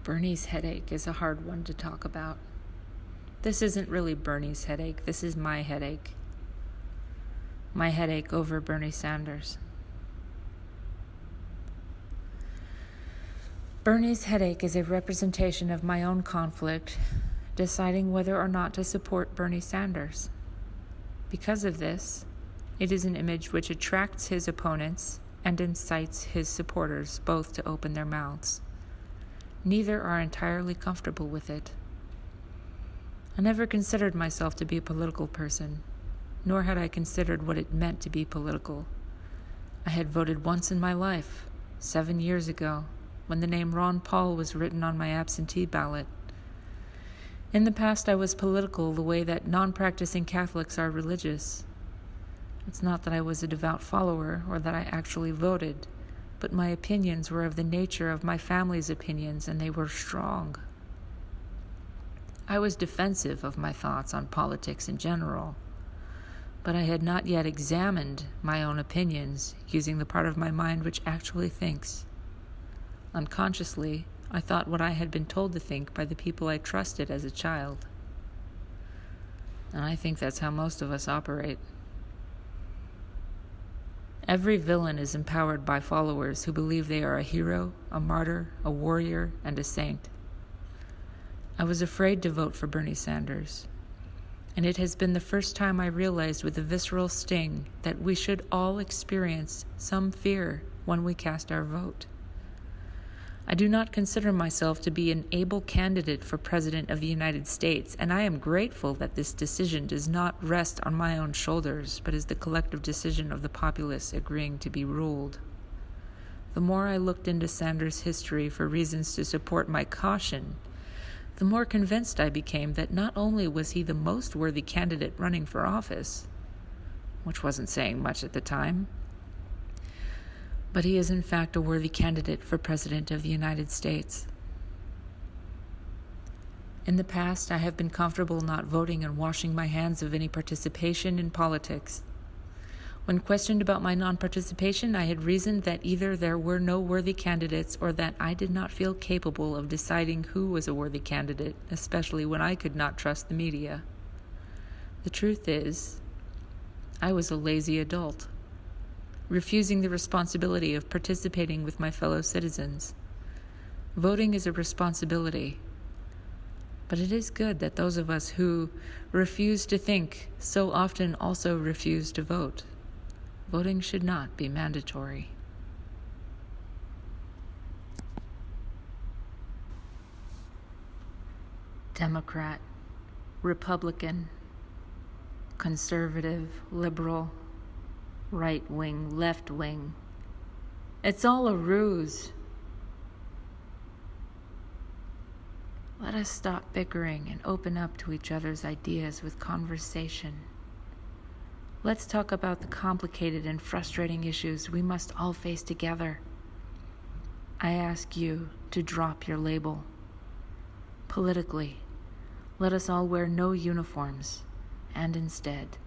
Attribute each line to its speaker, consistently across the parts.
Speaker 1: Bernie's headache is a hard one to talk about. This isn't really Bernie's headache. This is my headache. My headache over Bernie Sanders. Bernie's headache is a representation of my own conflict, deciding whether or not to support Bernie Sanders. Because of this, it is an image which attracts his opponents and incites his supporters both to open their mouths. Neither are entirely comfortable with it. I never considered myself to be a political person, nor had I considered what it meant to be political. I had voted once in my life, 7 years ago, when the name Ron Paul was written on my absentee ballot. In the past, I was political the way that non-practicing Catholics are religious. It's not that I was a devout follower or that I actually voted, but my opinions were of the nature of my family's opinions, and they were strong. I was defensive of my thoughts on politics in general, but I had not yet examined my own opinions using the part of my mind which actually thinks. Unconsciously, I thought what I had been told to think by the people I trusted as a child. And I think that's how most of us operate. Every villain is empowered by followers who believe they are a hero, a martyr, a warrior, and a saint. I was afraid to vote for Bernie Sanders, and it has been the first time I realized with a visceral sting that we should all experience some fear when we cast our vote. I do not consider myself to be an able candidate for President of the United States, and I am grateful that this decision does not rest on my own shoulders, but is the collective decision of the populace agreeing to be ruled. The more I looked into Sanders' history for reasons to support my caution, the more convinced I became that not only was he the most worthy candidate running for office, which wasn't saying much at the time, but he is in fact a worthy candidate for President of the United States. In the past, I have been comfortable not voting and washing my hands of any participation in politics. When questioned about my non-participation, I had reasoned that either there were no worthy candidates or that I did not feel capable of deciding who was a worthy candidate, especially when I could not trust the media. The truth is, I was a lazy adult, refusing the responsibility of participating with my fellow citizens. Voting is a responsibility, but it is good that those of us who refuse to think so often also refuse to vote. Voting should not be mandatory. Democrat, Republican, conservative, liberal, right-wing, left-wing. It's all a ruse. Let us stop bickering and open up to each other's ideas with conversation. Let's talk about the complicated and frustrating issues we must all face together. I ask you to drop your label. Politically, let us all wear no uniforms, and instead,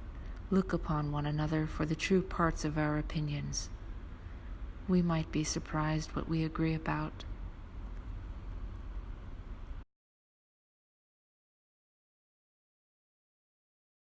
Speaker 1: look upon one another for the true parts of our opinions. We might be surprised what we agree about.